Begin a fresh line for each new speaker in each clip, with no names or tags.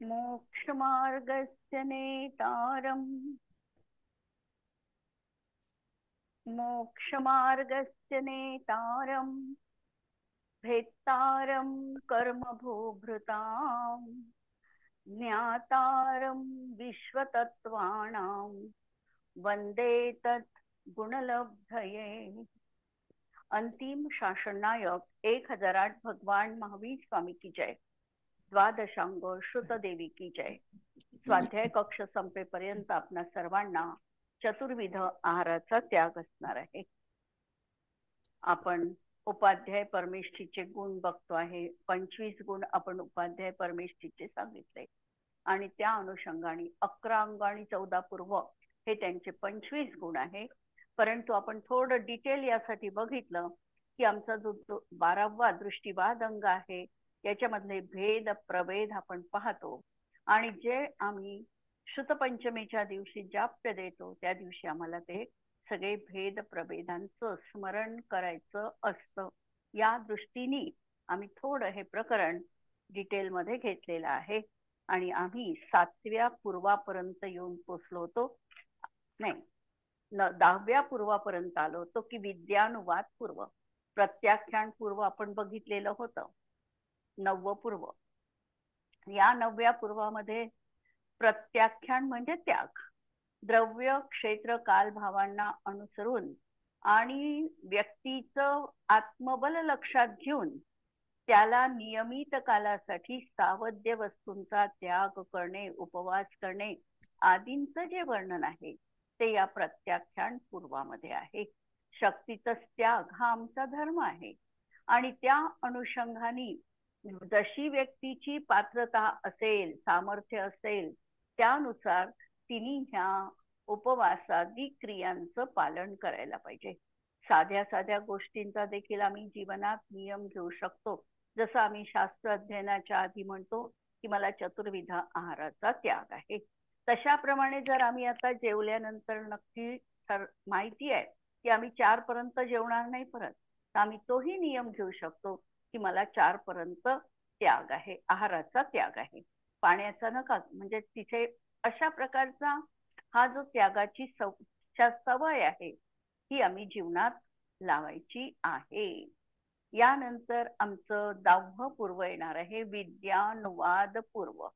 मोक्षमार्गस्य नेतारम् मोक्षमार्गस्य नेतारम् भेत्तारं कर्मभोभृताम् ज्ञातारं विश्वतत्त्वानां वंदे तत् गुणलब्धये। अंतिम शासननायक 1008 भगवान महावीर स्वामी की जय। द्वादशांग श्रुत देवी की जय। स्वाध्याय कक्ष संपेपर्यंत आपणा सर्वांना चतुर्विध आहाराचा त्याग असणार आहे। आपण उपाध्याय परमेष्ठीचे गुण बघतो आहे। 25 गुण आपण उपाध्याय परमेष्ठीचे सांगितले आणि त्या अनुषंगाने 11 अंग आणि 14 पूर्व हे त्यांचे 25 गुण आहे। परंतु आपण थोडं डिटेल यासाठी बघितलं की आमचा जो 12वा दृष्टिवाद अंग आहे याच्यामधले भेद प्रभेद आपण पाहतो आणि जे आम्ही श्रुतपंचमीच्या दिवशी जाप्य देतो त्या दिवशी आम्हाला ते सगळे भेद प्रभेदांचं स्मरण करायचं असतं। या दृष्टीने आम्ही थोडं हे प्रकरण डिटेलमध्ये घेतलेलं आहे आणि आम्ही 7व्या पूर्वापर्यंत येऊन पोचलो होतो। नाही, 10व्या पूर्वापर्यंत आलो होतो की विद्यानुवाद पूर्व, प्रत्याख्यान पूर्व आपण बघितलेलं होतं। 9व पूर्व, या 9व्या पूर्वामध्ये प्रत्याख्यान म्हणजे त्याग, द्रव्य क्षेत्र काल भावांना अनुसरून आणि व्यक्तीचं आत्मबल लक्षात घेऊन त्याला नियमित कालासाठी सावध्य वस्तूंचा त्याग करणे, उपवास करणे आदींचं जे वर्णन आहे ते या प्रत्याख्यान पूर्वामध्ये आहे। शक्तीचा त्याग हा आमचा धर्म आहे आणि त्या अनुषंगाने जशी व्यक्तीची पात्रता असेल, सामर्थ्य असेल त्यानुसार तिने ह्या उपवासादी क्रियांचं पालन करायला पाहिजे। साध्या साध्या गोष्टींचा देखील आम्ही जीवनात नियम घेऊ शकतो। जसं आम्ही शास्त्र अध्ययनाच्या आधी म्हणतो की मला चतुर्विध आहाराचा त्याग आहे, तशाप्रमाणे जर आम्ही आता जेवल्यानंतर नक्की माहिती आहे की आम्ही 4 पर्यंत जेवणार नाही परत, तर आम्ही तोही नियम घेऊ शकतो की मला 4 पर्यंत त्याग आहे, आहाराचा त्याग आहे, पाण्याचा नका। म्हणजे तिथे अशा प्रकारचा हा जो त्यागाची सवय आहे ही आम्ही जीवनात लावायची आहे। यानंतर आमचं 10वं पूर्व येणार आहे विद्यानुवाद पूर्व।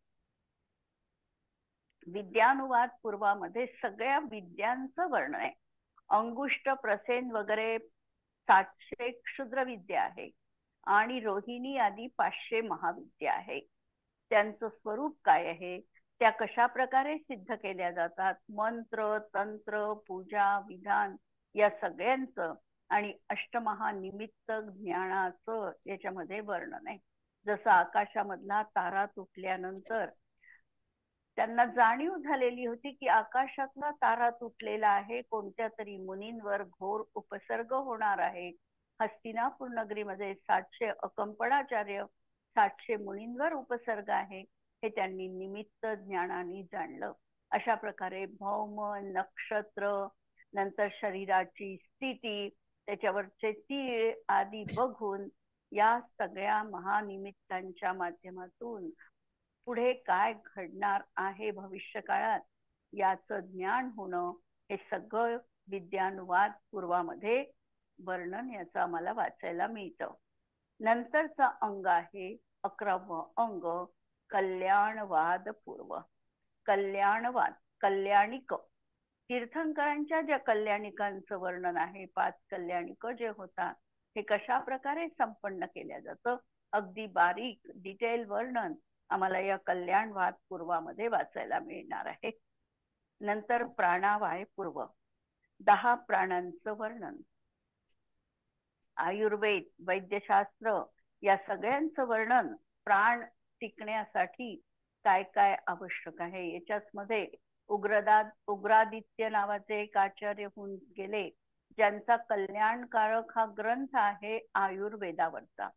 विद्यानुवाद पूर्वामध्ये सगळ्या विद्यांचं वर्णन आहे। अंगुष्ट, प्रसेन वगैरे 700 क्षुद्र विद्या आहे आणि रोहिणी आदी 500 महाविद्या आहे। त्यांचं स्वरूप काय आहे, त्या कशा प्रकारे सिद्ध केल्या जातात, मंत्र, तंत्र, पूजा, विधान या सगळ्यांचं आणि अष्टमहानिमित्त ज्ञानाचं याच्यामध्ये वर्णन आहे। जसं आकाशामधला तारा तुटल्यानंतर त्यांना जाणीव झालेली होती की आकाशातला तारा तुटलेला आहे, कोणत्या तरी मुनींवर घोर उपसर्ग होणार आहे। हस्तिनापूर नगरीमध्ये 700 अकंपणाचार्य, 700 मुनींवर उपसर्ग आहे हे त्यांनी निमित्त ज्ञानाने जाणलं। अशा प्रकारे भौम, नक्षत्र, नंतर शरीराची स्थिती, त्याच्यावरचे तीळ आदी बघून या सगळ्या महानिमित्तांच्या माध्यमातून पुढे काय घडणार आहे भविष्य काळात याचं ज्ञान होणं हे सगळं विद्यानुवाद पूर्वामध्ये वर्णन याचं आम्हाला वाचायला मिळतं। नंतरचा अंग आहे 11वं अंग कल्याणवाद पूर्व। कल्याणवाद, कल्याणिक, तीर्थंकरांच्या ज्या कल्याणिकांचं वर्णन आहे, 5 कल्याणिक जे होतात हे कशा प्रकारे संपन्न केल्या जातं, अगदी बारीक डिटेल वर्णन आम्हाला या कल्याणवाद पूर्वामध्ये वाचायला मिळणार आहे। नंतर प्राणावाय पूर्व, 10 प्राणांचं वर्णन, आयुर्वेद, वैद्यशास्त्र या सगळ्यांचं वर्णन, प्राण टिकण्यासाठी काय काय आवश्यक आहे याच्याच मध्ये उग्रादित्य नावाचे एक आचार्य होऊन गेले ज्यांचा कल्याणकारक हा ग्रंथ आहे आयुर्वेदावरचा।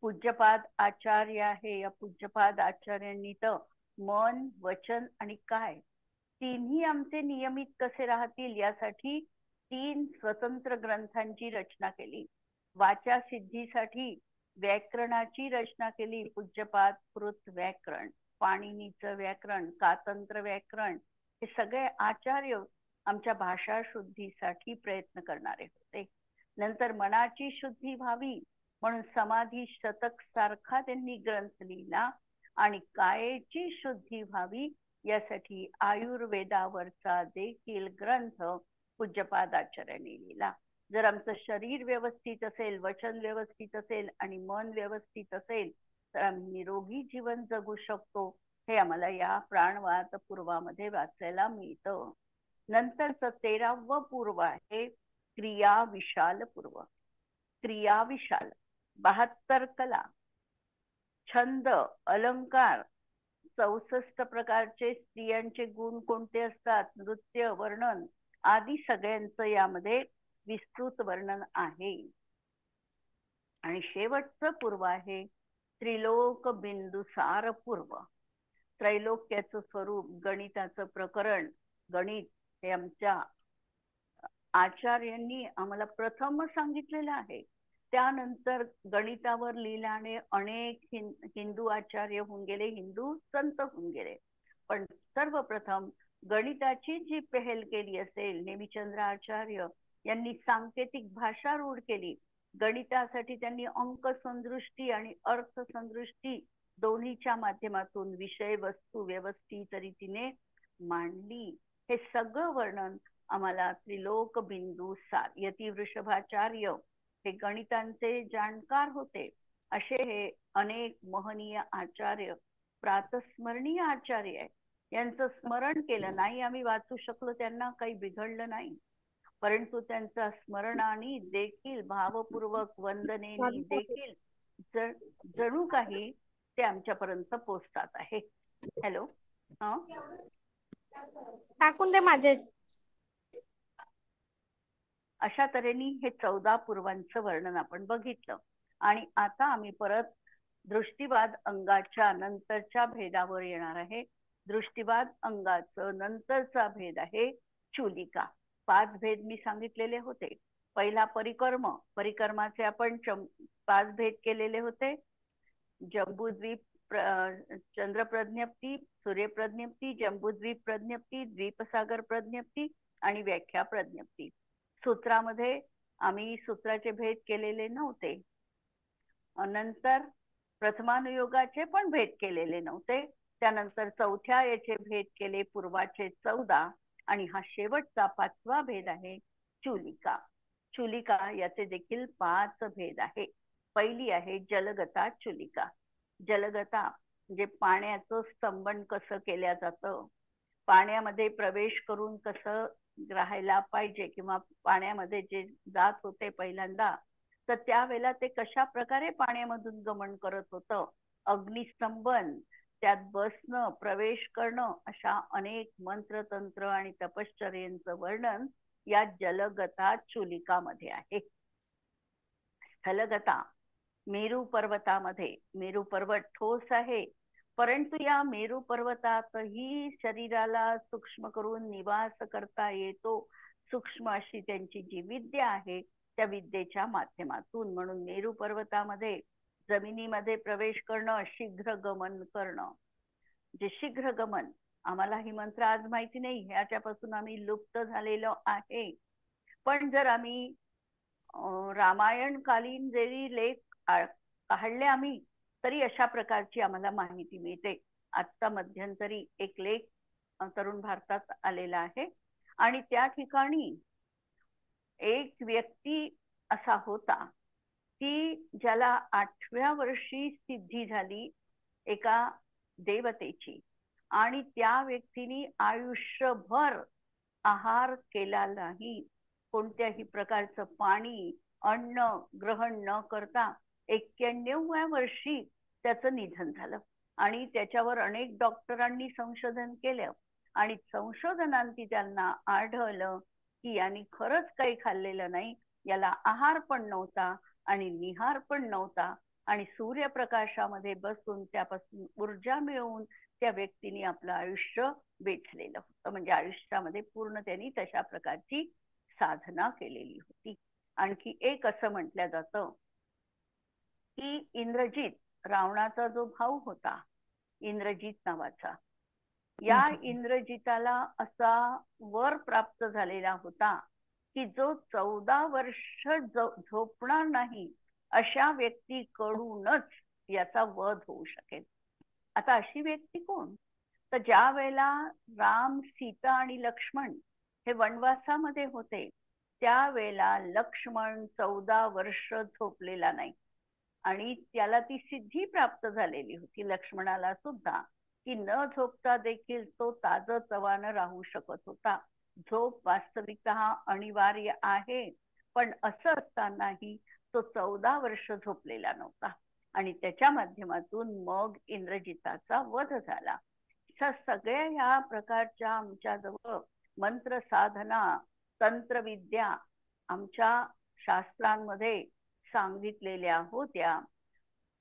पूज्यपाद आचार्य आहे, या पूज्यपाद आचार्यांनी तर मन, वचन आणि काय तिन्ही आमचे नियमित कसे राहतील यासाठी 3 स्वतंत्र ग्रंथांची रचना केली। वाचा सिद्धीसाठी व्याकरणाची रचना केली, पूज्यपाद कृत व्याकरण, पाणिनीचं व्याकरण, कातंत्र व्याकरण, हे सगळे आचार्य आमच्या भाषा शुद्धीसाठी प्रयत्न करणारे होते. नंतर मनाची शुद्धी व्हावी म्हणून समाधी शतक सारखा त्यांनी ग्रंथ लिहिला आणि कायेची शुद्धी व्हावी यासाठी आयुर्वेदावरचा देखील ग्रंथ पूज्यपादाचार्यांनी लिहिला. जर आमचं शरीर व्यवस्थित असेल, वचन व्यवस्थित असेल आणि मन व्यवस्थित असेल तर आम्ही निरोगी जीवन जगू शकतो, हे आम्हाला या प्राणवात पूर्वामध्ये वाचायला मिळतं. नंतरच 13वं पूर्व आहे क्रिया विशाल पूर्व. क्रिया विशाल 72 कला, छंद, अलंकार, 64 प्रकारचे स्त्रियांचे गुण कोणते असतात, नृत्य, वर्णन आदी सगळ्यांचं यामध्ये विस्तृत वर्णन आहे. आणि शेवटचं पूर्व आहे त्रिलोक बिंदुसार पूर्व. त्रैलोक्याचं स्वरूप, गणिताचं प्रकरण. गणित हे आमच्या आचार्यांनी आम्हाला प्रथम सांगितलेलं आहे. त्यानंतर गणितावर लिहिल्याने अनेक हिंदू आचार्य होऊन गेले, हिंदू संत होऊन गेले. पण सर्वप्रथम गणिताची जी पहल केली असेल नेमिचंद्र आचार्य यांनी सांकेतिक भाषा रूढ केली. गणितासाठी त्यांनी अंक संदृष्टी आणि अर्थ संदृष्टी दोन्हीच्या माध्यमातून विषय वस्तू व्यवस्थित रीतीने मांडली. हे सगळं वर्णन आम्हाला त्रिलोक बिंदुसार यती वृषभाचार्य हे गणितांचे जाणकार होते. असे हे अनेक महनीय आचार्य, प्रातस्मरणीय आचार्य आहे. यांचं स्मरण केलं नाही आम्ही वाचू शकलो, त्यांना काही बिघडलं नाही, परंतु त्यांच्या स्मरणाने देखील भावपूर्वक वंदनेनी देखील जणू काही ते आमच्यापर्यंत पोहोचतात आहे. हॅलो,
टाकून दे माझे.
अशा तऱ्हेने हे 14 पूर्वांचं वर्णन आपण बघितलं. आणि आता आम्ही परत दृष्टिवाद अंगाच्या नंतरच्या भेदावर येणार आहे. दृष्टिवाद अंगाचं नंतरचा भेद आहे चूलिका. 5 भेद मी सांगितलेले होते. पहिला परिकर्म, परिकर्माचे आपण 5 भेद केलेले होते. जंबूद्वीप चंद्र प्रज्ञप्ती, सूर्य प्रज्ञप्ती, जंबूद्वीप प्रज्ञप्ती, द्वीपसागर प्रज्ञप्ती आणि व्याख्या प्रज्ञप्ती. सूत्रामध्ये आम्ही सूत्राचे भेद केलेले नव्हते. नंतर प्रथमानुयोगाचे पण भेद केलेले नव्हते. त्यानंतर चौथ्या याचे भेद केले, पूर्वाचे 14. आणि हा शेवटचा 5वा भेद आहे चूलिका. चूलिका याचे देखील 5 भेद आहे. पहिली आहे जलगता चूलिका. जलगता म्हणजे पाण्याचं स्तंभन कसं केल्या जातं, पाण्यामध्ये प्रवेश करून कसं राहायला पाहिजे, किंवा पाण्यामध्ये जे जात होते पहिल्यांदा तर त्यावेळेला ते कशा प्रकारे पाण्यामधून गमन करत होतं, अग्निस्तंभन, त्यात बसणं, प्रवेश करणं, अशा अनेक मंत्रतंत्र आणि तपश्चर्यांचं वर्णन या जलगता चूलिकामध्ये आहे. स्थलगता मेरू पर्वतामध्ये, मेरू पर्वत ठोस आहे, परंतु या मेरू पर्वतातही शरीराला सूक्ष्म करून निवास करता येतो. सूक्ष्म अशी त्यांची जी विद्या आहे त्या विद्येच्या माध्यमातून. म्हणून मेरू पर्वतामध्ये जमिनीमध्ये प्रवेश करणं, शीघ्र गमन करणं. जे शीघ्र गमन, आम्हाला ही मंत्र आज माहिती नाही, ह्याच्यापासून आम्ही लुप्त झालेलो आहे. पण जर आम्ही रामायण कालीन जरी लेख काढले आम्ही, तरी अशा प्रकारची आम्हाला माहिती मिळते. आत्ता मध्यंतरी एक लेख तरुण भारतात आलेला आहे आणि त्या ठिकाणी एक व्यक्ती असा होता की ज्याला 8व्या वर्षी सिद्धी झाली एका देवतेची, आणि त्या व्यक्तीने आयुष्यभर आहार केला नाही, कोणत्याही प्रकारचं पाणी अन्न ग्रहण न करता 91व्या वर्षी त्याचं निधन झालं. आणि त्याच्यावर अनेक डॉक्टरांनी संशोधन केलं आणि संशोधनांती त्यांना आढळलं की यांनी खरंच काही खाल्लेलं नाही, याला आहार पण नव्हता आणि निहार पण नव्हता, आणि सूर्यप्रकाशामध्ये बसून त्यापासून ऊर्जा मिळवून त्या व्यक्तीने आपलं आयुष्य वेचलेलं होतं. म्हणजे आयुष्यामध्ये पूर्ण त्यांनी तशा प्रकारची साधना केलेली होती. आणखी एक असं म्हटलं जातं की इंद्रजित रावणाचा जो भाऊ होता इंद्रजित नावाचा. या इंद्रजिताला असा वर प्राप्त झालेला होता की जो 14 वर्ष झोपणार नाही अशा व्यक्तीकडूनच याचा वध होऊ शकेल. आता अशी व्यक्ती कोण? तर ज्या वेळेला राम, सीता आणि लक्ष्मण हे वनवासामध्ये होते त्यावेळेला लक्ष्मण 14 वर्ष झोपलेला नाही आणि त्याला ती सिद्धी प्राप्त झालेली होती लक्ष्मणाला सुद्धा की न झोपता देखील तो ताजतवानं राहू शकत होता. झोप वास्तविकतः अनिवार्य आहे, पण असं असतानाही तो 14 वर्ष झोपलेला नव्हता आणि त्याच्या माध्यमातून मग इंद्रजिताचा वध झाला. सगळ्या ह्या प्रकारच्या आमच्याजवळ मंत्र साधना, तंत्रविद्या आमच्या शास्त्रांमध्ये सांगितलेल्या होत्या.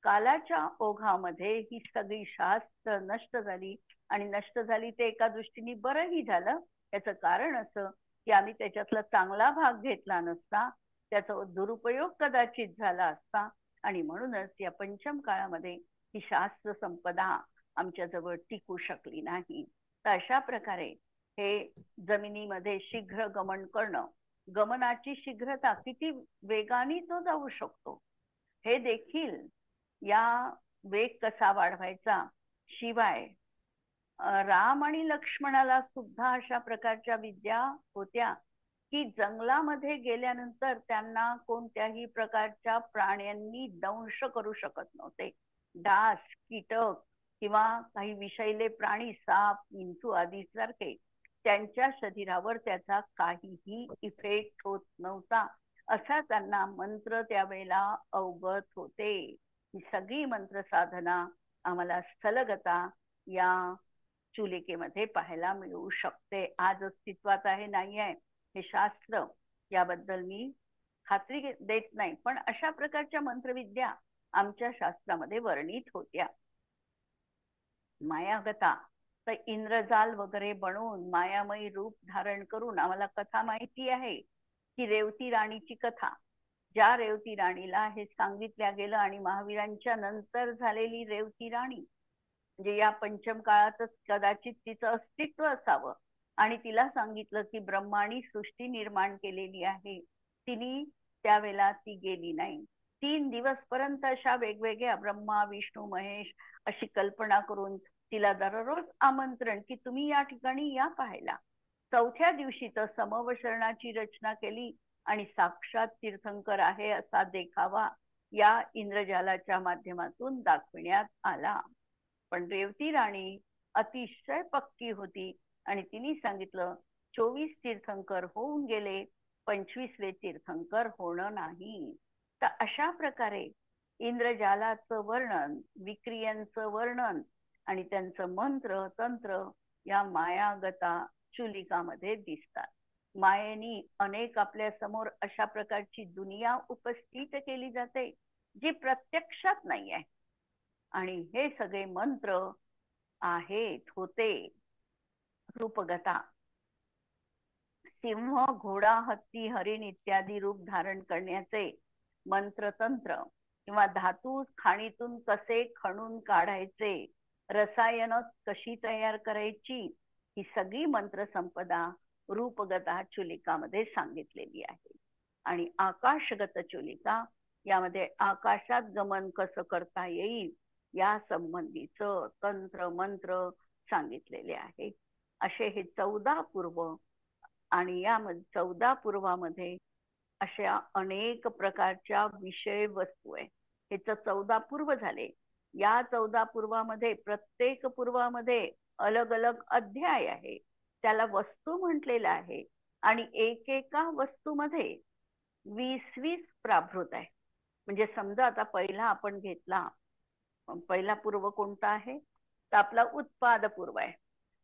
कालाच्या ओघामध्ये ही सगळी शास्त्र नष्ट झाली आणि नष्ट झाली ते एका दृष्टीने बरंही झालं. याचं कारण असं की आम्ही त्याच्यातला चांगला भाग घेतला नसता, त्याचा दुरुपयोग कदाचित झाला असता आणि म्हणूनच या पंचम काळामध्ये ही शास्त्र संपदा आमच्याजवळ टिकू शकली नाही. तर अशा प्रकारे हे जमिनीमध्ये शीघ्र गमन करणं, गमनाची शीघ्रता किती वेगाने तो जाऊ शकतो हे देखील, या वेग कसा वाढवायचा, शिवाय राम आणि लक्ष्मणाला सुद्धा अशा प्रकारच्या विद्या होत्या की जंगलामध्ये गेल्यानंतर त्यांना कोणत्याही प्रकारच्या प्राण्यांनी दंश करू शकत नव्हते. डास, कीटक किंवा काही विषैले प्राणी, साप, विंचू आदी सारखे त्यांच्या शरीरावर त्याचा काहीही इफेक्ट होत नव्हता. असा त्यांना मंत्र त्यावेळेला अवगत होते. ही सगळी मंत्र साधना आम्हाला स्थलगता या चुलिकेमध्ये पाहायला मिळू शकते. आज अस्तित्वात आहे नाही आहे हे शास्त्र याबद्दल मी खात्री देत नाही, पण अशा प्रकारच्या मंत्रविद्या आमच्या शास्त्रामध्ये वर्णित होत्या. मायागता तर इंद्रजाल वगैरे बनवून मायामयी रूप धारण करून आम्हाला कथा माहिती आहे की रेवती राणीची कथा, ज्या रेवती राणीला हे सांगितल्या गेलं आणि महावीरांच्या नंतर झालेली रेवती राणी म्हणजे या पंचम काळातच कदाचित तिचं अस्तित्व असावं आणि तिला सांगितलं की ब्रह्माणी सृष्टी निर्माण केलेली आहे. तिने त्यावेळेला ती गेली नाही. 3 दिवस पर्यंत अशा वेगवेगळ्या ब्रह्मा, विष्णू, महेश अशी कल्पना करून तिला दररोज आमंत्रण की तुम्ही या ठिकाणी या पाहायला. 4थ्या दिवशी तर समवशरणाची रचना केली आणि साक्षात तीर्थंकर आहे असा देखावा या इंद्रजालाच्या माध्यमातून दाखविण्यात आला. पण रेवती राणी अतिशय पक्की होती आणि तिने सांगितलं 24 तीर्थंकर होऊन गेले, 25वे तीर्थंकर होणं नाही. तर अशा प्रकारे इंद्रजालाचं वर्णन, विक्रियांचं वर्णन आणि त्यांचं मंत्र तंत्र या मायागता चुलिकामध्ये दिसतात. मायेनी अनेक आपल्या समोर अशा प्रकारची दुनिया उपस्थित केली जाते जी प्रत्यक्षात नाही आहे आणि हे सगळे मंत्र आहेत होते. रूपगता सिंह, घोडा, हत्ती, हरिण इत्यादी रूप धारण करण्याचे मंत्र तंत्र किंवा धातू खाणीतून कसे खणून काढायचे, रसायन कशी तयार करायची, ही सगळी मंत्र संपदा रूपगता चुलिकामध्ये सांगितलेली आहे. आणि आकाशगत चुलिका यामध्ये आकाशात गमन कसं करता येईल या संबंधीचं तंत्र मंत्र सांगितलेले आहे. असे हे 14 पूर्व आणि या 14 पूर्वामध्ये अशा अनेक प्रकारच्या विषय वस्तू आहे. हे 14 पूर्व झाले. या 14 पूर्वामध्ये प्रत्येक पूर्वामध्ये अलग अलग अध्याय आहे, त्याला वस्तू म्हटलेलं आहे आणि एकेका वस्तूमध्ये 20-20 प्राभृत आहे. म्हणजे समजा आता पहिला आपण घेतला, पहिला पूर्व कोणता आहे तर आपला उत्पाद पूर्व आहे.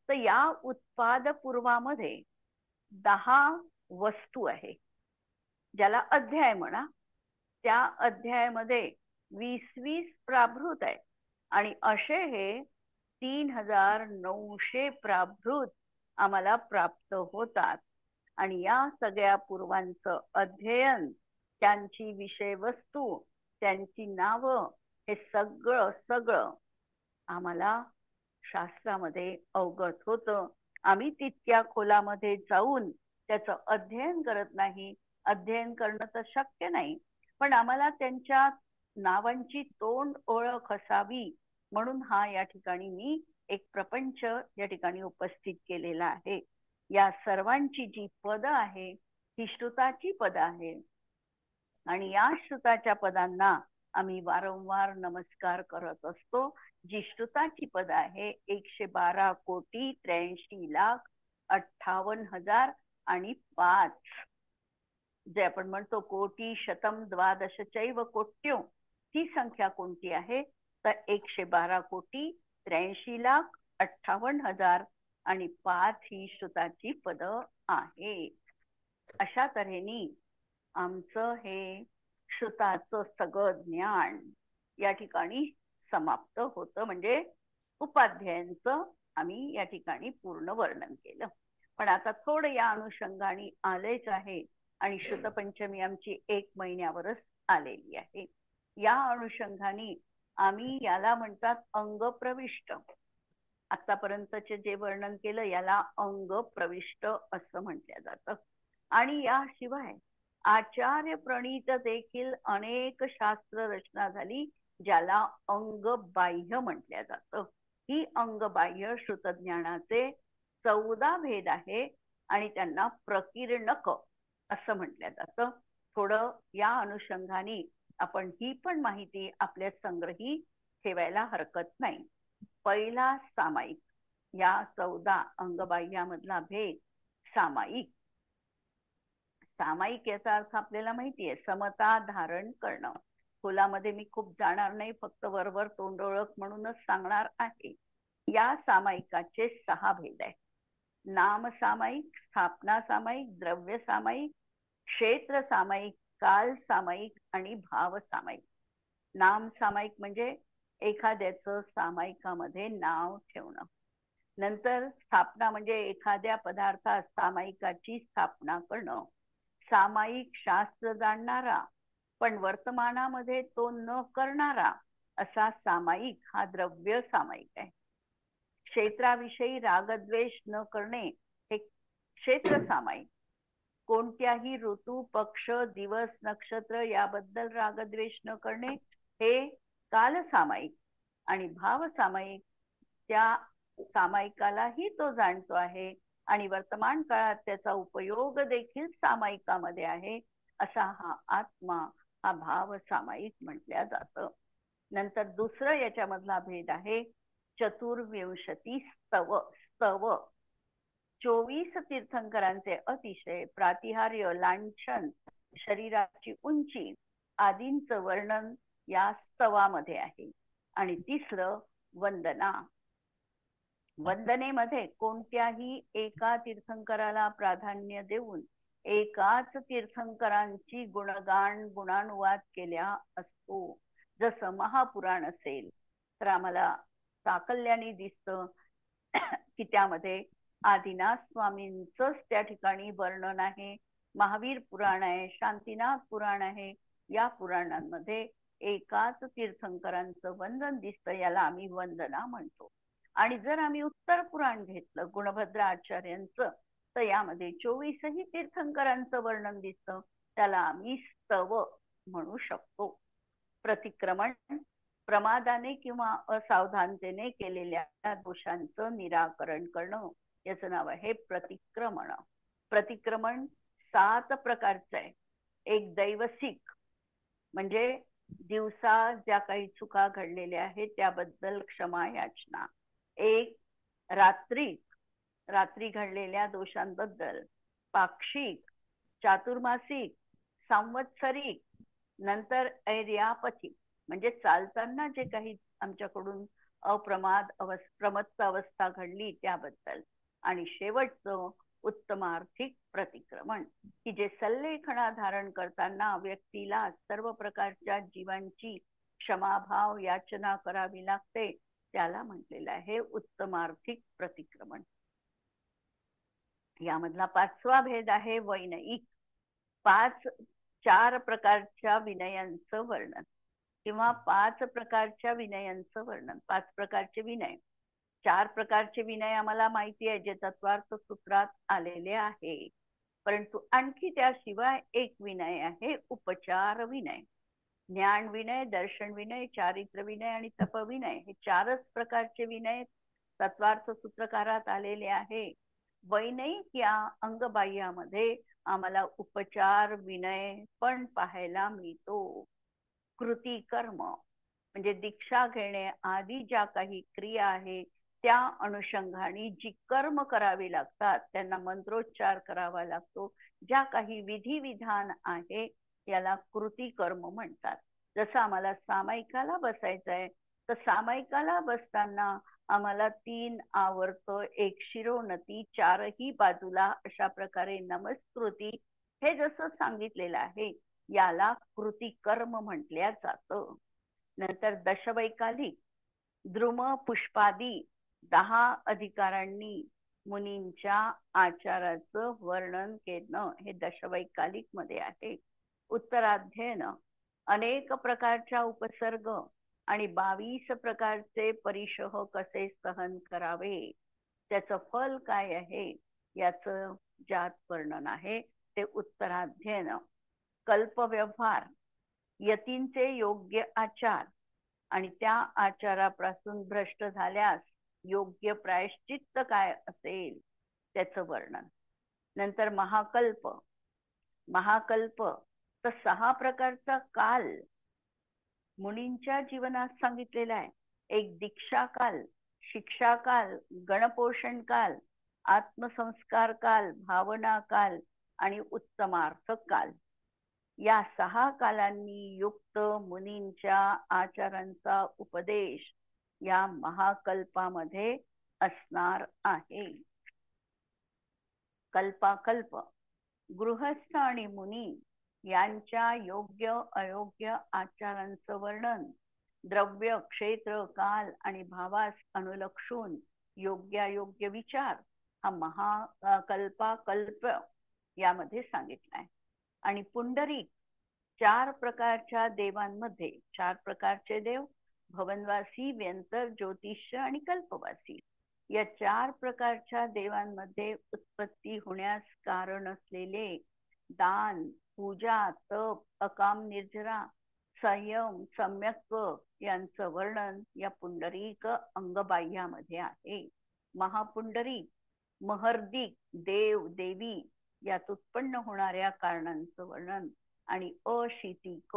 तर या उत्पाद पूर्वामध्ये 10 वस्तू आहे, ज्याला अध्याय म्हणा. त्या अध्यायामध्ये 20-20 प्राभृत आहे आणि असे हे 3900 प्राभृत आम्हाला प्राप्त होतात. आणि या सगळ्या पूर्वांचं अध्ययन, त्यांची विषय वस्तू, त्यांची नावं, हे सगळं आम्हाला शास्त्रामध्ये अवगत होतं. आम्ही तितक्या खोलामध्ये जाऊन त्याचं अध्ययन करत नाही. अध्ययन करणं तर शक्य नाही, पण आम्हाला त्यांच्या नावांची तोंड ओळख असावी म्हणून हा या ठिकाणी मी एक प्रपंच या ठिकाणी उपस्थित केलेला आहे. या सर्वांची जी पद आहे ही श्रुताची पद आहे आणि या श्रुताच्या पदांना आम्ही वारंवार नमस्कार करत असतो. जी श्रुताची पद आहे 112,83,58,000 जे आपण म्हणतो कोटी शतम द्वादश चैव कोट्यो, ही संख्या कोणती आहे तर 112,83,58,000 ही श्रुताची पद आहे. अशा तऱ्हेने आमचं हे श्रुताचं सगळं ज्ञान या ठिकाणी समाप्त होतं. म्हणजे उपाध्यायांचं आम्ही या ठिकाणी पूर्ण वर्णन केलं. पण आता थोडं या अनुषंगाने आलेच आहे आणि श्रुतपंचमी आमची 1 महिन्यावरच आलेली आहे. या अनुषंगाने आम्ही याला म्हणतात अंगप्रविष्ट. आतापर्यंतचे जे वर्णन केलं याला अंगप्रविष्ट असं म्हटलं जातं. आणि याशिवाय आचार्य प्रणीत देखील अनेक शास्त्र रचना झाली ज्याला अंगबाह्य म्हटलं जातं. ही अंगबाह्य श्रुतज्ञानाचे 14 भेद आहे आणि त्यांना प्रकीर्णक असं म्हटलं जातं. थोडं या अनुषंगाने आपण ही पण माहिती आपल्या संग्रही ठेवायला हरकत नाही. पहिला सामायिक. या 14 अंगबाह्यामधला भेद सामायिक. सामायिक याचा अर्थ आपल्याला माहिती आहे, समता धारण करणं. खोलामध्ये मी खूप जाणार नाही, फक्त वरवर तोंड ओळख म्हणूनच सांगणार आहे. या सामायिकाचे 6 भेद आहेत. नाम सामायिक, स्थापना सामायिक, द्रव्य सामायिक, क्षेत्र सामायिक, काल सामायिक आणि भाव सामायिक. नाम सामायिक म्हणजे एखाद्याचं सामायिकामध्ये नाव ठेवणं. नंतर स्थापना म्हणजे एखाद्या पदार्थात सामायिकाची स्थापना करणं. सामायिक शास्त्र जाणणारा पण वर्तमानामध्ये तो न करणारा असा सामायिक हा द्रव्य सामायिक आहे. क्षेत्राविषयी रागद्वेष न करणे हे क्षेत्र सामायिक. कोणत्याही ऋतू, पक्ष, दिवस, नक्षत्र याबद्दल रागद्वेष न करणे हे काल सामायिक. आणि भाव सामायिक, त्या सामायिकालाही तो जाणतो आहे आणि वर्तमान काळात त्याचा उपयोग देखील सामायिकामध्ये आहे असा हा आत्मा हा भाव सामायिक म्हटल्या जातं. नंतर दुसरं याच्यामधला भेद आहे चतुर्विंशती स्तव. स्तव 24 तीर्थंकरांचे अतिशय, प्रातिहार्य, लांछन, शरीराची उंची आदींचं वर्णन या स्तवामध्ये आहे. आणि तिसरं वंदना. वंदनेमध्ये कोणत्याही एका तीर्थंकराला प्राधान्य देऊन एकाच तीर्थंकरांची गुणानुवाद केल्या असतो. जसं महापुराण असेल तर आम्हाला साकल्याने दिसतं की त्यामध्ये आदिनाथ स्वामींचंच त्या ठिकाणी वर्णन आहे. महावीर पुराण आहे, शांतीनाथ पुराण आहे. या पुराणांमध्ये एकाच तीर्थंकरांचं वंदन दिसतं, याला आम्ही वंदना म्हणतो. आणि जर आम्ही उत्तर पुराण घेतलं गुणभद्र आचार्यांचं तर यामध्ये 24 तीर्थंकरांचं वर्णन दिसतं, त्याला आम्ही स्तव म्हणू शकतो. प्रतिक्रमण प्रमादाने किंवा असावधानतेने केलेल्या दोषांचं निराकरण करणं याचं नाव आहे प्रतिक्रमण. प्रतिक्रमण 7 प्रकारचं आहे. एक दैवसिक म्हणजे दिवसा ज्या काही चुका घडलेल्या आहेत त्याबद्दल क्षमा याचना. एक रात्री घडलेल्या दोषांबद्दल. पाक्षिक, चातुर्मासिक, संवत्सरिक, नंतर ऐर्यापथिक म्हणजे चालताना जे काही आमच्याकडून प्रमत्त अवस्था घडली त्याबद्दल. आणि शेवटचं उत्तमार्थिक प्रतिक्रमण की जे सल्लेखणा धारण करताना व्यक्तीला सर्व प्रकारच्या जीवांची क्षमाभाव याचना करावी लागते, त्याला म्हटलेलं आहे उत्तमार्थिक प्रतिक्रमण. यामधला 5वा भेद आहे वैनयिक. 4 प्रकारच्या विनयांचं वर्णन किंवा 5 प्रकारच्या विनयांचं वर्णन. 5 प्रकारचे विनय. 4 प्रकारचे विनय आम्हाला माहिती आहे जे तत्वार्थ सूत्रात आलेले आहे. परंतु आणखी त्याशिवाय एक विनय आहे, उपचार विनय. ज्ञान विनय, दर्शन विनय, चारित्र विनय आणि तप विनय हे 4च प्रकारचे विनय तत्वार्थ सूत्रकारात आलेले आहे. वैनयिक या अंगबाह्यामध्ये आम्हाला उपचार विनय पण पाहायला मिळतो. कृती कर्म म्हणजे दीक्षा घेणे आदी ज्या काही क्रिया आहे त्या अनुषंगाने जी कर्म करावी लागतात त्यांना मंत्रोच्चार करावा लागतो. ज्या काही विधी विधान आहे याला कृती कर्म म्हणतात. जसं आम्हाला सामायिकाला बसायचं आहे तर सामायिकाला बसताना आम्हाला 3 आवर्त, 1 शिरोनती, 4ही बाजूला अशा प्रकारे नमस्कृती हे जसं सांगितलेलं आहे याला कृती कर्म म्हटल्या जातं. नंतर दशवैकालिक द्रुम पुष्पादी 10 अधिकारांनी मुनींच्या आचाराचं वर्णन केलं हे दशवैकालिक मध्ये आहे. उत्तराध्ययन अनेक प्रकारच्या उपसर्ग आणि 22 प्रकारचे परिशह कसे सहन करावे त्याचं फल काय आहे याचं ज्यात वर्णन आहे ते उत्तराध्ययन. कल्पव्यवहार यतींचे योग्य आचार आणि त्या आचारापासून भ्रष्ट झाल्यास योग्य प्रायश्चित्त काय असेल त्याचं वर्णन. नंतर महाकल्प. महाकल्प तर 6 प्रकारचा काल मुनींच्या जीवनात सांगितलेला आहे. एक दीक्षा काल, शिक्षा काल, गणपोषण काल, आत्मसंस्कार काल, भावना काल आणि उत्तमार्थ काल. या 6 कालांनी युक्त मुनींच्या आचारांचा उपदेश या महाकल्पामध्ये असणार आहे. कल्पाकल्प गृहस्थ आणि मुनी यांच्या योग्य अयोग्य आचारांचं वर्णन द्रव्य, क्षेत्र, काल आणि भावास अनुलक्षून योग्यायोग्य विचार हा महाकल्पाकल्प यामध्ये सांगितला आहे. आणि पुंडरीक 4 प्रकारच्या देवांमध्ये 4 प्रकारचे देव भवनवासी, व्यंतर, ज्योतिष्य आणि कल्पवासी या 4 प्रकारच्या देवांमध्ये उत्पत्ती होण्यास कारण असलेले दान, पूजा, तप, अकाम निर्जरा, संयम, सम्यक्त्व यांचं वर्णन या पुंडरीक अंगबाह्यामध्ये आहे. महापुंडरीक महर्दिक देव देवी यात उत्पन्न होणाऱ्या कारणांचं वर्णन आणि अशीतिक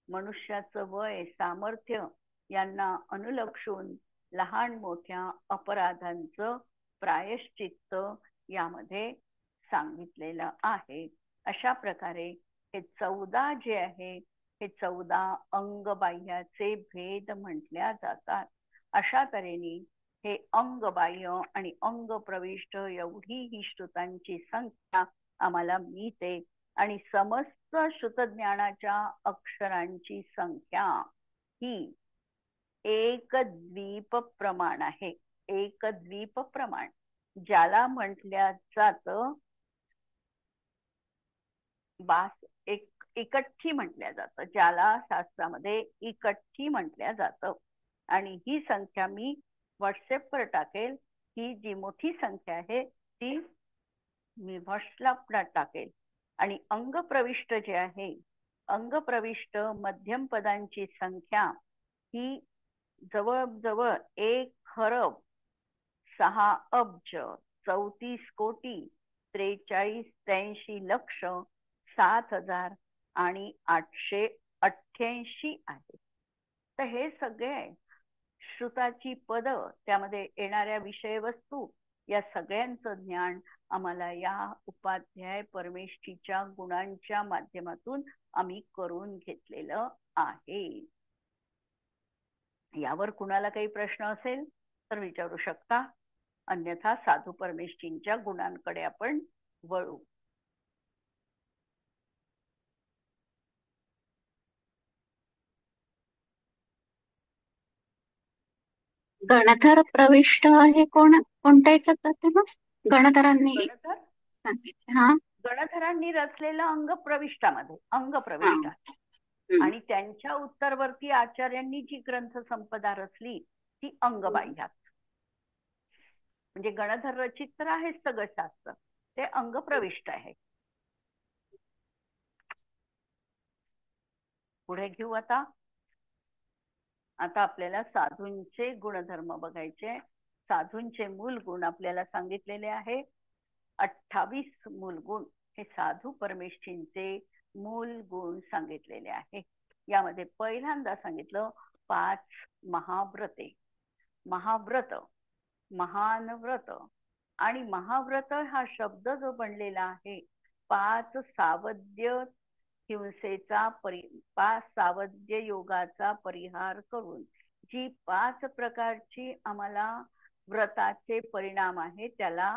मनुष्याचं वय, सामर्थ्य यांना अनुलक्षून लहान मोठ्या अपराधांचं प्रायश्चित्त यामध्ये सांगितलेलं आहे. अशा प्रकारे हे 14 जे आहे हे 14 अंगबाह्याचे भेद म्हटल्या जातात. अशा तऱ्हेने हे अंगबाह्य आणि अंग प्रविष्ट एवढी ही श्रुतांची संख्या आम्हाला मिळते. आणि समस्त श्रुतज्ञानाच्या अक्षरांची संख्या ही एक द्वीप प्रमाण आहे. एक द्वीप प्रमाण ज्याला म्हटल्या जातं इकठ्ठी म्हटल्या जातं, ज्याला शास्त्रामध्ये इकठ्ठी म्हटल्या जातं. आणि ही संख्या मी व्हॉट्सअपवर टाकेल. ही जी मोठी संख्या आहे ती मी व्हॉट्सअपला टाकेल. आणि अंगप्रविष्ट जे आहे अंगप्रविष्ट मध्यम पदांची संख्या ही जवळजवळ 1,06 अब्ज 34 कोटी 43,83 लक्ष 7,000 आणि 888 आहे. तर हे सगळे श्रुताची पद त्यामध्ये येणाऱ्या विषय वस्तू या सगळ्यांचं ज्ञान आम्हाला या उपाध्याय परमेष्ठीच्या गुणांच्या माध्यमातून आम्ही करून घेतलेलं आहे. यावर कुणाला काही प्रश्न असेल तर विचारू शकता. अन्यथा साधू परमेष्ठींच्या गुणांकडे आपण वळू.
गणधर प्रविष्ट आहे कोणत्या याच्यात जाते ना? गणधरांनी सांगितले. हा,
गणधरांनी रचलेलं अंग प्रविष्टामध्ये अंगप्रविष्टात आणि त्यांच्या उत्तरवर्ती आचार्यांनी जी ग्रंथ संपदा रचली ती अंगबाह्यात. म्हणजे गणधर रचित तर आहेच सगळं शास्त्र, ते अंगप्रविष्ट आहे. पुढे घेऊ आता. आता आपल्याला साधूंचे गुणधर्म बघायचे. साधूंचे मूल गुण आपल्याला सांगितलेले आहे. 28 मूल गुण हे साधू परमेष्ठींचे मूल गुण सांगितलेले आहे. यामध्ये पहिल्यांदा सांगितलं 5 महाव्रते. महाव्रत, महान व्रत. आणि महाव्रत हा शब्द जो बनलेला आहे 5 सावध्य हिंसेचा 5 सावध्य योगाचा परिहार करून जी 5 प्रकारची आम्हाला व्रताचे परिणाम आहे त्याला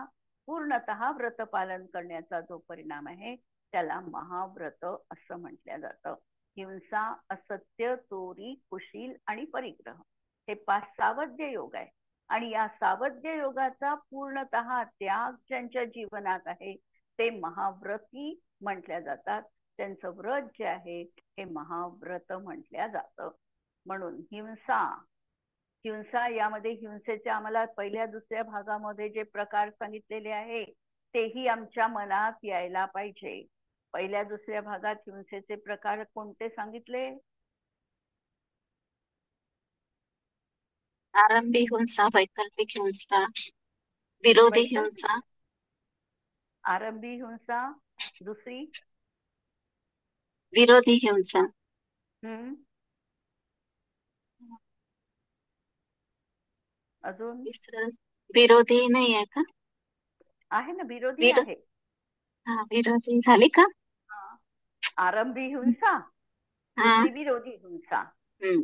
पूर्णतः व्रत पालन करण्याचा जो परिणाम आहे त्याला महाव्रत असं म्हटलं जातं. हिंसा, असत्य, चोरी, कुशील आणि परिग्रह हे 5 सावध्य योग आहे. आणि या सावध्य योगाचा पूर्णतः त्याग ज्यांच्या जीवनात आहे ते महाव्रती म्हटल्या जातात. त्यांचं व्रत जे आहे हे महाव्रत म्हटल्या जातं. म्हणून हिंसा, हिंसा यामध्ये हिंसेचे आम्हाला पहिल्या दुसऱ्या भागामध्ये जे प्रकार सांगितलेले आहे तेही आमच्या मनात यायला पाहिजे. पहिल्या दुसऱ्या भागात हिंसेचे प्रकार कोणते सांगितले?
आरंभी हिंसा, वैकल्पिक हिंसा, विरोधी हिंसा.
आरंभी हिंसा, दुसरी
विरोधी हिंसा.
अजून
विरोधी नाही आहे का?
आहे ना, विरोधी आहे.
हा, विरोधी झाली का?
आरंभी हिंसा, दुसरी विरोधी हिंसा.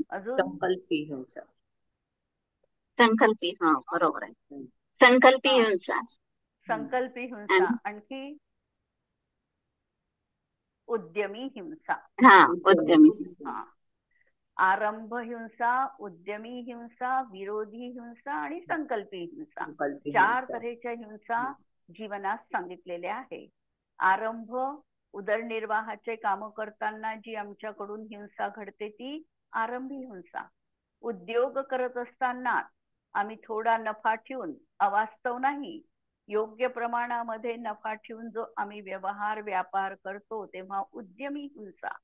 अजून
संकल्पी हिंसा.
संकल्पी, हा बरोबर आहे. संकल्पी हिंसा.
संकल्पी हिंसा. आणखी उद्यमी हिंसा.
हा, उद्यमी.
आरंभ हिंसा, उद्यमी हिंसा, विरोधी हिंसा आणि संकल्पी हिंसा. 4 तऱ्हेच्या हिंसा जीवनात सांगितलेल्या आहे. आरंभ, उदरनिर्वाहाचे काम करताना जी आमच्याकडून हिंसा घडते ती आरंभी हिंसा. उद्योग करत असताना आम्ही थोडा नफा ठेवून, अवास्तव नाही, योग्य प्रमाणामध्ये नफा ठेवून जो आम्ही व्यवहार व्यापार करतो तेव्हा उद्यमी हिंसा.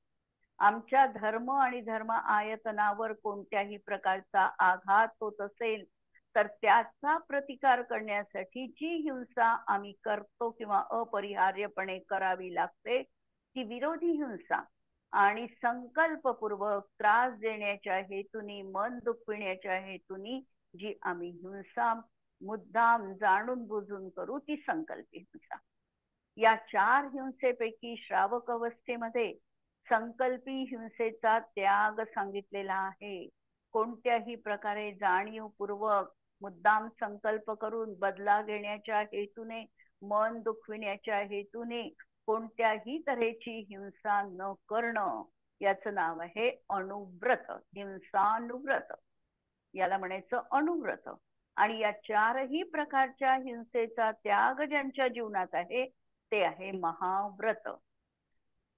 आमच्या धर्म आणि धर्म आयतनावर कोणत्याही प्रकारचा आघात होत असेल तर त्याचा प्रतिकार करण्यासाठी जी हिंसा आम्ही करतो किंवा अपरिहार्यपणे करावी लागते ती विरोधी हिंसा. आणि संकल्पपूर्वक त्रास देण्याच्या हेतूने, मन दुखविण्याच्या हेतूने जी आम्ही हिंसा मुद्दाम जाणून बुजून करू ती संकल्पी हिंसा. या 4 हिंसेपैकी श्रावक अवस्थेमध्ये संकल्पी हिंसेचा त्याग सांगितलेला आहे. कोणत्याही प्रकारे जाणीवपूर्वक मुद्दाम संकल्प करून बदला घेण्याच्या हेतूने, मन दुखविण्याच्या हेतूने कोणत्याही तऱ्हेची हिंसा न करणं याचं नाव आहे अनुव्रत, हिंसानुव्रत. याला म्हणायचं अनुव्रत. आणि या 4ही प्रकारच्या हिंसेचा त्याग ज्यांच्या जीवनात आहे ते आहे महाव्रत.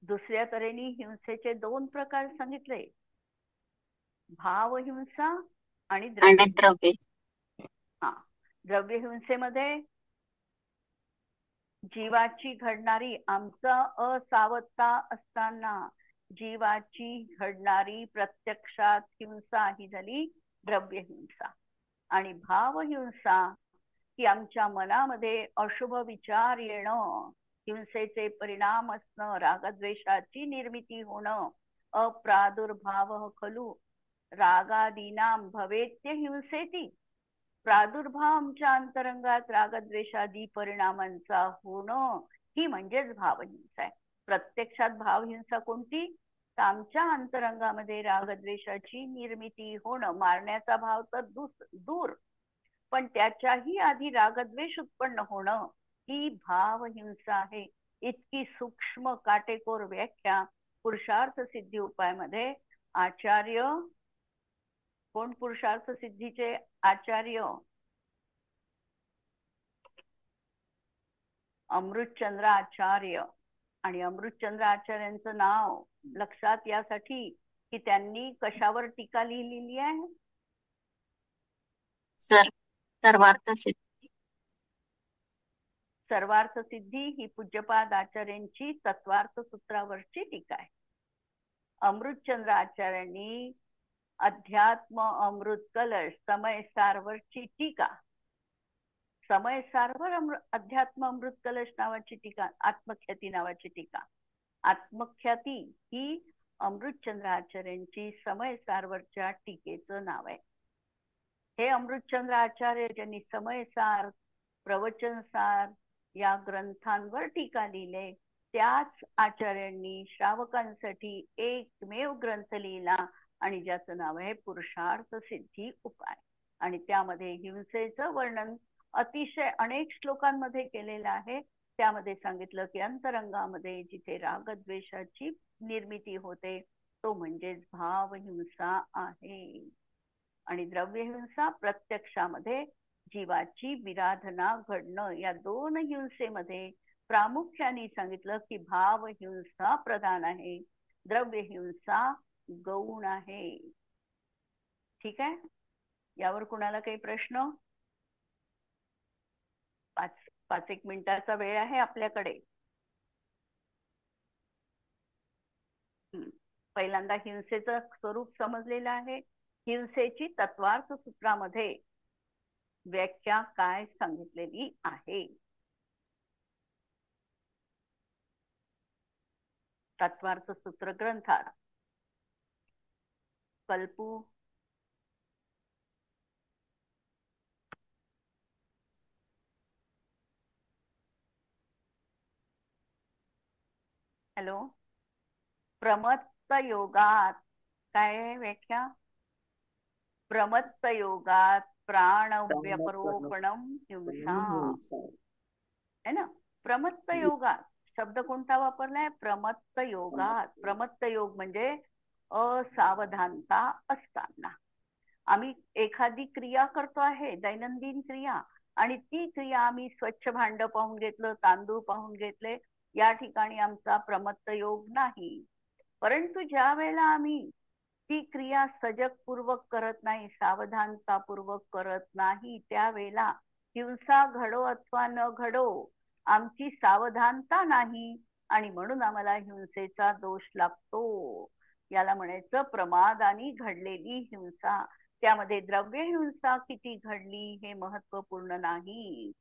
दुसऱ्या तऱ्हेने हिंसेचे 2 प्रकार सांगितले, भावहिंसा आणि द्रव्य. हा, द्रव्य हिंसेमध्ये जीवाची घडणारी, आमचा असावधता असताना जीवाची घडणारी प्रत्यक्षात हिंसा ही झाली द्रव्य हिंसा. आणि भावहिंसा ही आमच्या मनामध्ये अशुभ विचार येणं, हिंसेचे परिणाम असणं, रागद्वेषाची निर्मिती होणं, अप्रादुर्भाव खलु रागादीनाम भवेत्य हिंसेती. प्रादुर्भाव आमच्या अंतरंगात रागद्वेषादी परिणामांचा होणं ही म्हणजेच भावहिंसा आहे. प्रत्यक्षात भावहिंसा कोणती? तर आमच्या अंतरंगामध्ये रागद्वेषाची निर्मिती होणं, मारण्याचा भाव तर दूर, पण त्याच्याही आधी रागद्वेष उत्पन्न होणं ही भावहिंसा आहे. इतकी सूक्ष्म काटेकोर व्याख्या पुरुषार्थ सिद्धी उपायमध्ये आचार्य, कोण पुरुषार्थ सिद्धीचे आचार्य? अमृतचंद्र आचार्य. आणि अमृतचंद्र आचार्यांचं नाव लक्षात यासाठी की त्यांनी कशावर टीका लिहिलेली आहे?
सर्वार्थ सिद्धी.
सर्वार्थ सिद्धी ही पूज्यपाद आचार्यांची तत्वार्थ सूत्रावरची टीका आहे. अमृतचंद्र आचार्यांनी अध्यात्म अमृत कलश समयसारवरची टीका, समयसारवर अध्यात्म अमृत कलश नावाची टीका, आत्मख्याती नावाची टीका. आत्मख्याती ही अमृतचंद्र आचार्यांची समयसारवरच्या टीकेचं नाव आहे. हे अमृतचंद्र आचार्य ज्यांनी समयसार, प्रवचनसार या ग्रंथांवर टीका लिहिले, त्याच आचार्यांनी श्रावकांसाठी एकमेव ग्रंथ लिहिला आणि ज्याचं नाव आहे पुरुषार्थ सिद्धी उपाय. आणि त्यामध्ये हिंसेचं वर्णन अतिशय अनेक श्लोकांमध्ये केलेलं आहे. त्यामध्ये सांगितलं की अंतरंगामध्ये जिथे रागद्वेषाची निर्मिती होते तो म्हणजेच भावहिंसा आहे. आणि द्रव्यहिंसा प्रत्यक्षामध्ये जीवाची विराधना घडणं, या दोन हिंसेमध्ये प्रामुख्याने सांगितलं की भावहिंसा प्रधान आहे, द्रव्यहिंसा गौण आहे. ठीक आहे, यावर कुणाला काही प्रश्न? 5-1 मिनिटाचा वेळ आहे आपल्याकडे. पहिल्यांदा हिंसेचं स्वरूप समजलेलं आहे. हिंसेची तत्वार्थ सूत्रामध्ये व्याख्या काय सांगितलेली आहे? तत्वार्थ सूत्र ग्रंथात कल्पू, हॅलो, प्रमत्त योगात काय आहे व्याख्या? प्रमत्त योगात प्राणव्यपरोपणम हिंसा है ना. प्रमत्त योगात शब्द कोणता वापरलाय? प्रमत्त योगात. प्रमत्त योग म्हणजे असावधानता असताना आम्ही एखादी क्रिया करतो आहे, दैनंदिन क्रिया, आणि ती क्रिया आम्ही स्वच्छ भांड पाहून घेतलं, तांदूळ पाहून घेतले, या ठिकाणी आमचा प्रमत्त योग नाही. परंतु ज्या वेळेला आम्ही ती क्रिया सजगपूर्वक करत नाही, सावधानतापूर्वक करत नाही, त्यावेळेला हिंसा घडो अथवा न घडो, आमची सावधानता नाही आणि म्हणून आम्हाला हिंसेचा दोष लागतो. याला म्हणायचं प्रमादानी घडलेली हिंसा. त्यामध्ये द्रव्य हिंसा किती घडली हे महत्वपूर्ण नाही.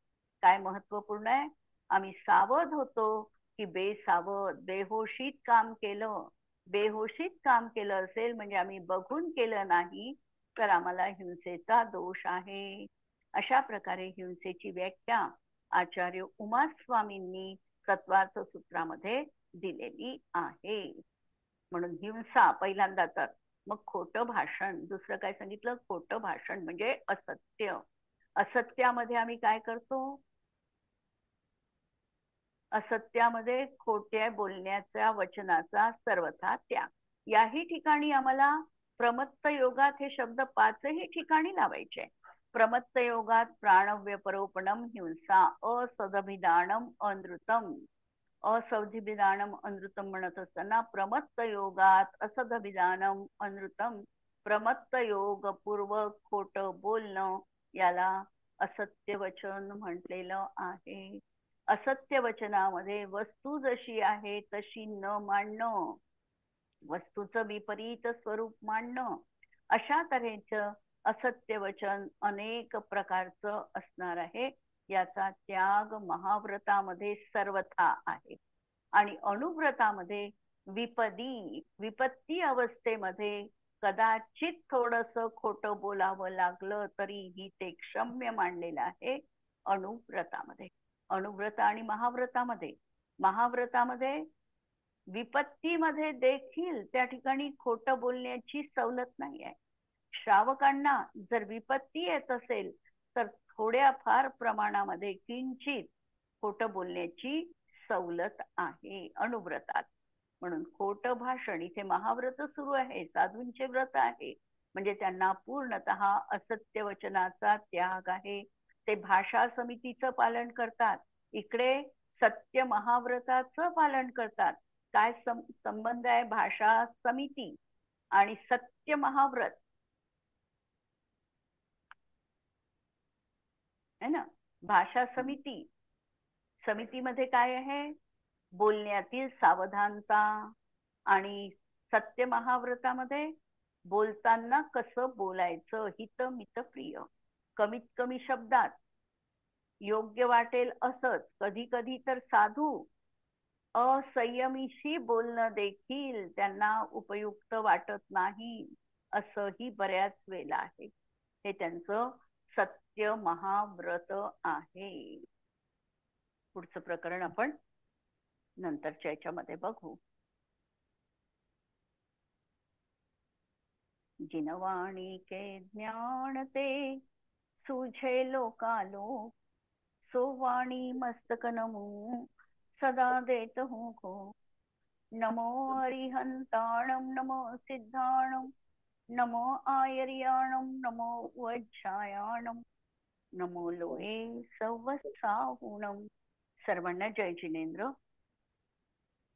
काय महत्वपूर्ण आहे? आम्ही सावध होतो की बेसावध, बेहोशीत काम केलं. बेहोशीत काम केलं असेल म्हणजे आम्ही बघून केलं नाही तर आम्हाला हिंसेचा दोष आहे. अशा प्रकारे हिंसेची व्याख्या आचार्य उमास्वामींनी तत्वार्थ सूत्रामध्ये दिलेली आहे. म्हणून हिंसा पहिल्यांदा. तर मग खोटं भाषण, दुसरं काय सांगितलं? खोटं भाषण म्हणजे असत्य. असत्यामध्ये आम्ही काय करतो? असत्यामध्ये खोट्या बोलण्याच्या वचनाचा सर्वथा त्याग. याही ठिकाणी आम्हाला प्रमत्त योगात हे शब्द 5ही ठिकाणी लावायचे. प्रमत्त योगात प्राणव्यपरोपणम हिंसा असदभिधानम अनृतम. असदभिधानम अनृतम म्हणत असताना प्रमत्त योगात असदभिधानम अनृतम, प्रमत्त योग पूर्वक खोटं बोलणं, याला असत्य वचन म्हटलेलं आहे. असत्य वचनामध्ये वस्तू जशी आहे तशी न मांडणं, वस्तूचं विपरीत स्वरूप मांडणं, अशा तऱ्हेचं असत्य वचन अनेक प्रकारचं असणार आहे. याचा त्याग महाव्रतामध्ये सर्वथा आहे. आणि अनुव्रतामध्ये विपत्ती अवस्थेमध्ये कदाचित थोडस खोटं बोलावं लागलं तरीही ते क्षम्य मानलेलं आहे अनुव्रतामध्ये. अनुव्रत आणि महाव्रतामध्ये, महाव्रतामध्ये विपत्तीमध्ये देखील त्या ठिकाणी खोटं बोलण्याची सवलत नाही आहे. श्रावकांना जर विपत्ती येत असेल तर थोड्या फार प्रमाणामध्ये किंचित खोटं बोलण्याची सवलत आहे अनुव्रतात. म्हणून खोटं भाषण, इथे महाव्रत सुरू आहे, साधूंचे व्रत आहे, म्हणजे त्यांना पूर्णतः असत्य वचनाचा त्याग आहे. ते भाषा समितीचं पालन करतात, इकडे सत्य महाव्रताचं पालन करतात. काय संबंध आहे भाषा समिती आणि सत्य महाव्रत? है ना. भाषा समिती, समितीमध्ये काय आहे? बोलण्यातील सावधानता. आणि सत्य महाव्रतामध्ये बोलताना कसं बोलायचं, हित मित प्रिय, कमीत कमी शब्दात, योग्य वाटेल असंच, कधी कधी तर साधू असंयमीशी बोलणं देखील त्यांना उपयुक्त वाटत नाही, असंही बऱ्याच वेळेला आहे. हे त्यांचं सत्य महाव्रत आहे. पुढचं प्रकरण आपण नंतरच्या याच्यामध्ये बघू. जिनवाणी के ज्ञान ते सुझे लोकालोक, सो वाणी मस्तक नमो सदा देत हूँ को. नमो अरिहंताणम नमो सिद्धाणम नमो आयर्याणम नमो वज्रायाणम नमो लोये सवत्साहुणम. सर्वांना जय जिनेंद्र.